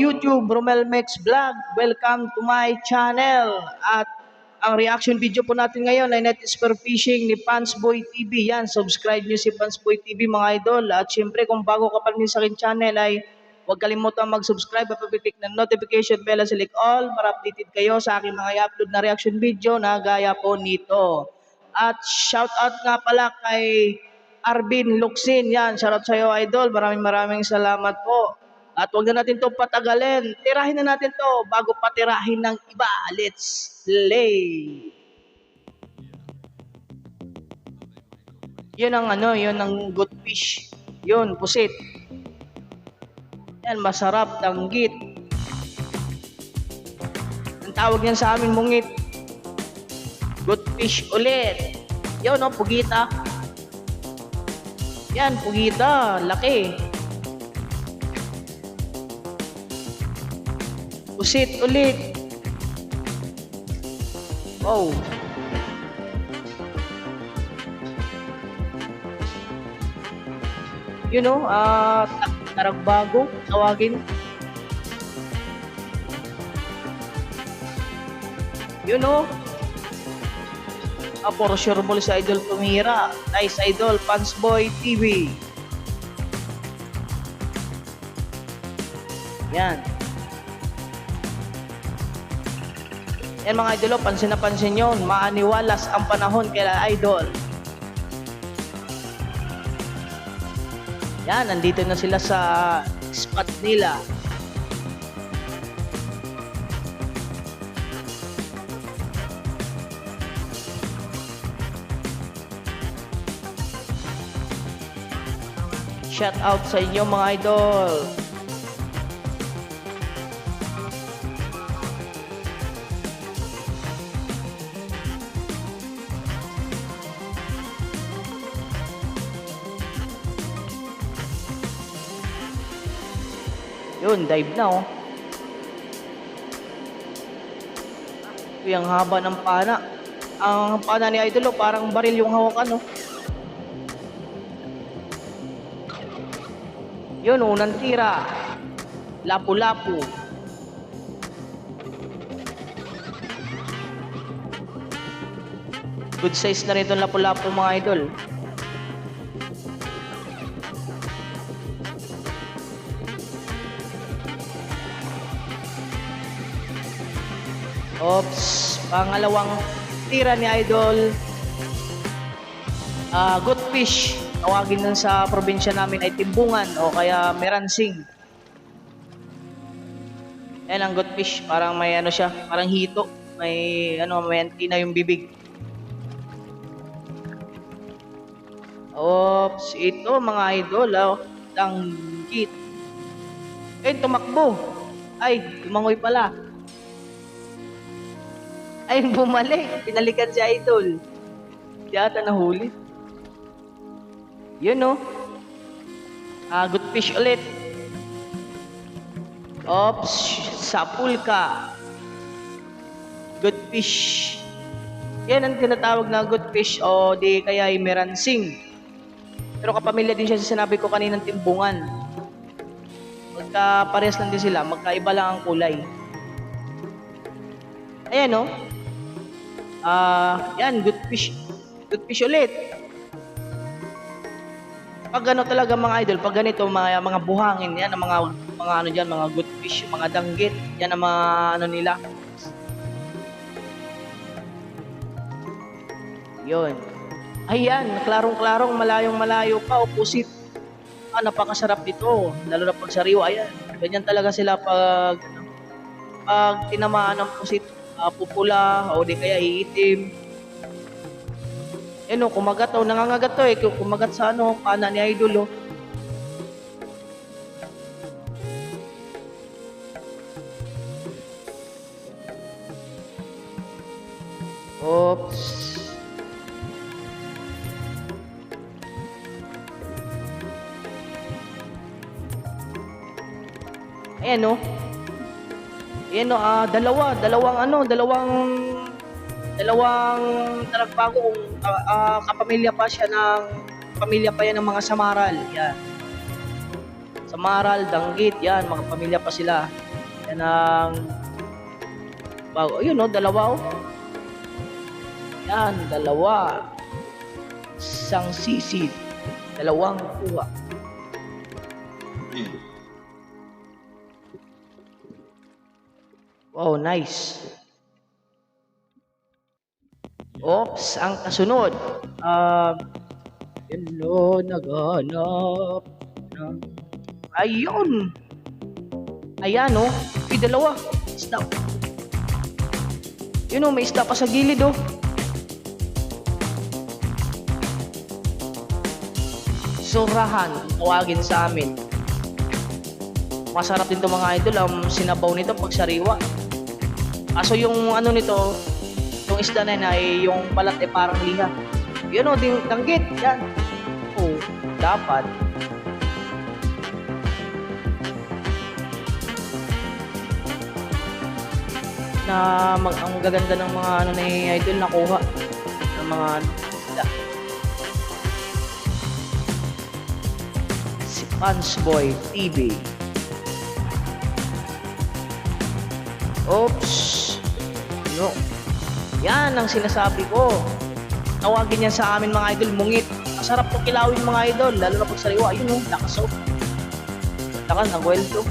YouTube, Romel Mex Vlog. Welcome to my channel. At ang reaction video po natin ngayon ay Net is for Fishing ni Pansboy TV. Yan, subscribe niyo si Pansboy TV mga idol. At syempre kung bago ka pa rin sa akin channel ay huwag kalimutan mag-subscribe at pag-click ng notification bell at select all para updated kayo sa aking mga i-upload na reaction video na gaya po nito. At shout out nga pala kay Arvin Luxin. Yan, shoutout sa iyo idol. Maraming salamat po. At huwag na natin itong patagalin. Tirahin na natin to bago patirahin ng iba. Let's play. Yun ang yun ang good fish. Yun, pusit. Yan, masarap, danggit. Ang tawag niyan sa amin, mungit. Good fish ulit. Yun, pugita. Yan, pugita. Laki. Pusit ulit. Wow. You know, taragbago, tawagin. You know, for sure mo sa idol tumira. Nice idol, Pansboy TV. Yan. Yan mga idol, pansin na pansin nyo, maaniwalas ang panahon kaya idol. Yan, nandito na sila sa spot nila. Shout out sa inyo mga idol. Yun, dive na Yung haba ng pana. Ang pana ni idol parang baril yung hawakan Yun, unang tira. Lapu-lapu. Good size na rin itong lapu-lapu mga idol. Oops, pangalawang tira ni idol. Good fish. Tawagin nun sa probinsya namin ay timbungan o kaya meransing. Yan ang good fish. Parang may siya, parang hito. May may antina yung bibig. Oops, ito mga idol, danggit. Tumakbo. Ay, tumangoy pala. Ay, bumalik. Pinalikan si idol. Di ata nahuli. Yun good fish ulit. Oops, sapul ka. Good fish. Yan ang tinatawag na good fish o di kaya ay meransing. Pero kapamilya din siya sa sinabi ko kaninang timbungan. Magkaparehas lang din sila. Magkaiba lang ang kulay. Ayan yan, good fish. Good fish ulit. Pag talaga mga idol, pag ganito mga buhangin, yan ang mga diyan, mga good fish, mga danggit, yan ang mga nila. Yun. Ayan, klarong-klarong, malayong-malayo pa, opposite. Napakasarap dito, lalo na pag sariwa, ayan. Ganyan talaga sila pag tinamaan ng pusit, pupula, o di kaya iitim. Kumagat nangangagat to kumagat sa pana ni idol Oops. Ayan dalawang talagbago kung kapamilya pa siya yan ng mga samaral. Yan. Samaral, danggit, yan, mga pamilya pa sila. Yan ang bago. Ayun, dalawa, Yan, dalawa. Isang sisid. Dalawang kuha. Wow, nice. Oops, ang kasunod. Hello, naghanap ng... Ayun! Ayan, may dalawa. Isda. Yun, may isda pa sa gilid, Surahan, tawagin sa amin. Masarap din to mga idol, ang sinabaw nito pag sariwa. Kaso yung ano nito, yung isda na yun ay yung balat ay parang liha. Yun, danggit, yan. Dapat. Na ang gaganda ng mga ano ni idol nakuha ng mga isda. Si Pansboy TV. Oops. No. Yan ang sinasabi ko. Tawagin yan sa amin mga idol, mungit. Masarap to kilawin mga idol, lalo na pag sariwa. Ayun, lakas, lakas, nagwelto.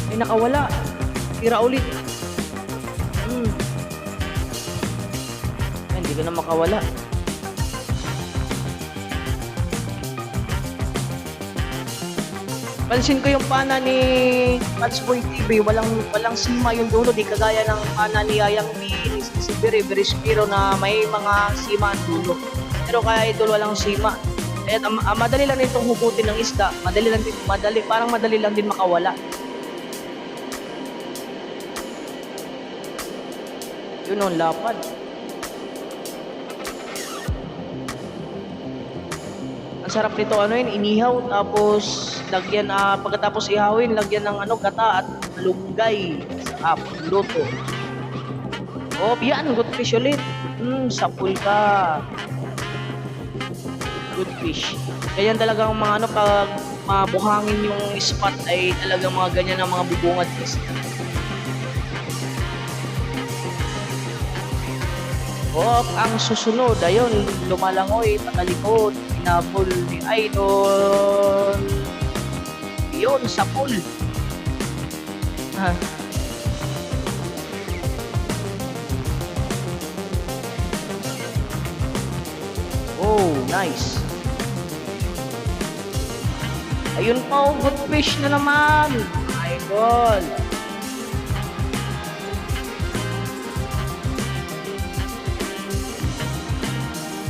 Ay, nakawala. Tira ulit. Ay, hindi ko na makawala. Pansin ko yung pana ni Pansboy TV, walang sima yung dulo, di kagaya ng pana ni Yayang B, si Birispiro na may mga sima ang dulo. Pero kaya idol walang sima. At madali lang itong hugutin ng isda, parang madali lang din makawala. Yun, lapad. Ang sarap nito, inihaw, tapos lagyan, pagkatapos ihawin, lagyan ng gata at malunggay. Sarap, luto. Yan, good fish ulit. Sapul ka. Good fish. Ganyan talagang mga pag mabuhangin yung spot ay talagang mga ganyan ang mga bubungad fish. Ang susunod, ayun, lumalangoy, patalikod, pinabol ni Idol. Yun, sapul. Nice. Ayun po, good fish na naman. Idol.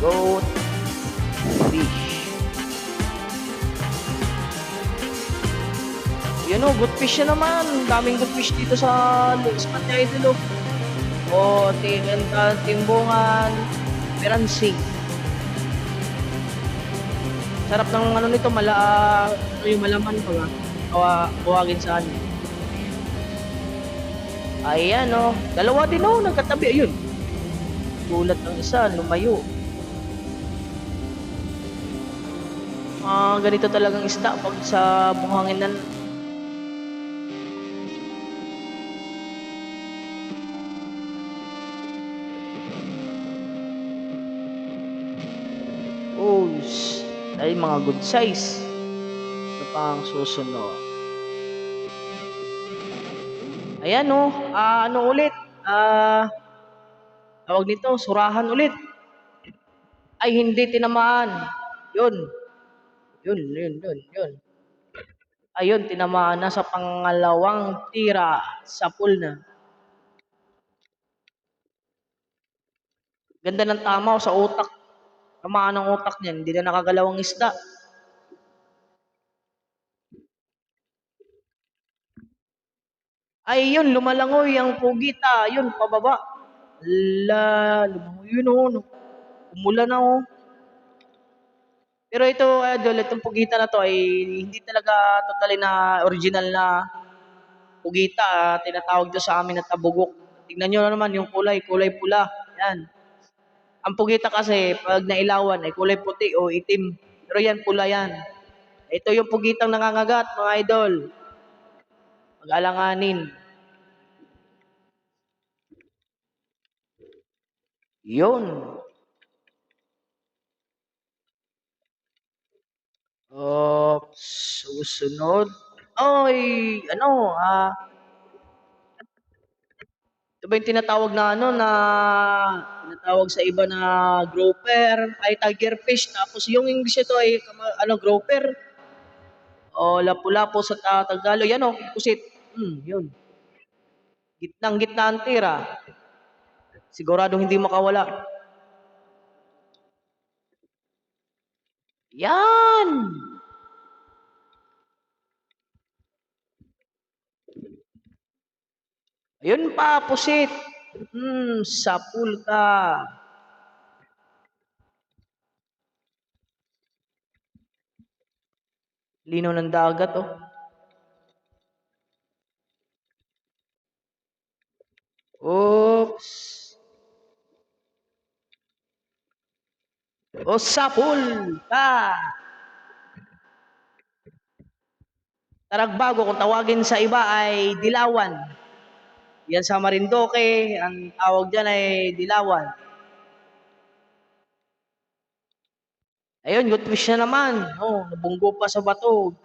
Good fish. Yun, good fish na naman. Daming good fish dito sa spot niya, Idol. Timbungan, Peransing. Sarap ng nito, yung malaman ko tawagin sa ano. Ayan, dalawa din, nagkatabi. Ayun, gulat ng isa, lumayo. Ganito talagang isda pag sa buhanginan. Ay, mga good size. Ito pa ang susunod. Ayan, ulit? Tawag nito, surahan ulit. Ay, hindi tinamaan. Yun. Ayun, tinamaan na sa pangalawang tira sa pool na. Ganda ng tama sa utak. Tamaan ng utak niyan, hindi na nakagalaw ang isda. Ay, yun, lumalangoy ang pugita. Yun, pababa. Lumangoy yun, umulan na, Pero ito, Idol, itong pugita na to ay hindi talaga totally na original na pugita. Tinatawag to sa amin na tabugok. Tingnan nyo naman yung kulay pula. Yan. Ang pugita kasi, pag nailawan, ay kulay puti o itim. Pero yan, pula yan. Ito yung pugitang nangangagat, mga idol. Pag-alanganin. Yun. Susunod. Oy, ito ba yung tinatawag na tinatawag sa iba na grouper, ay tigerfish, tapos yung English ito ay grouper, o lapu-lapu sa Tagalog, yan o, pusit. Yun. Gitnang-gitna ang tira. Siguradong hindi makawala. Yan! Ayun pa, pusit. Sapulka. Linaw ng dagat, oh. Oops. O sapulka. Taragbago, kung tawagin sa iba ay dilawan. Yan sa Marindoque, ang tawag dyan ay dilawan. Ayun, good fish na naman. Oh, nabunggo pa sa bato.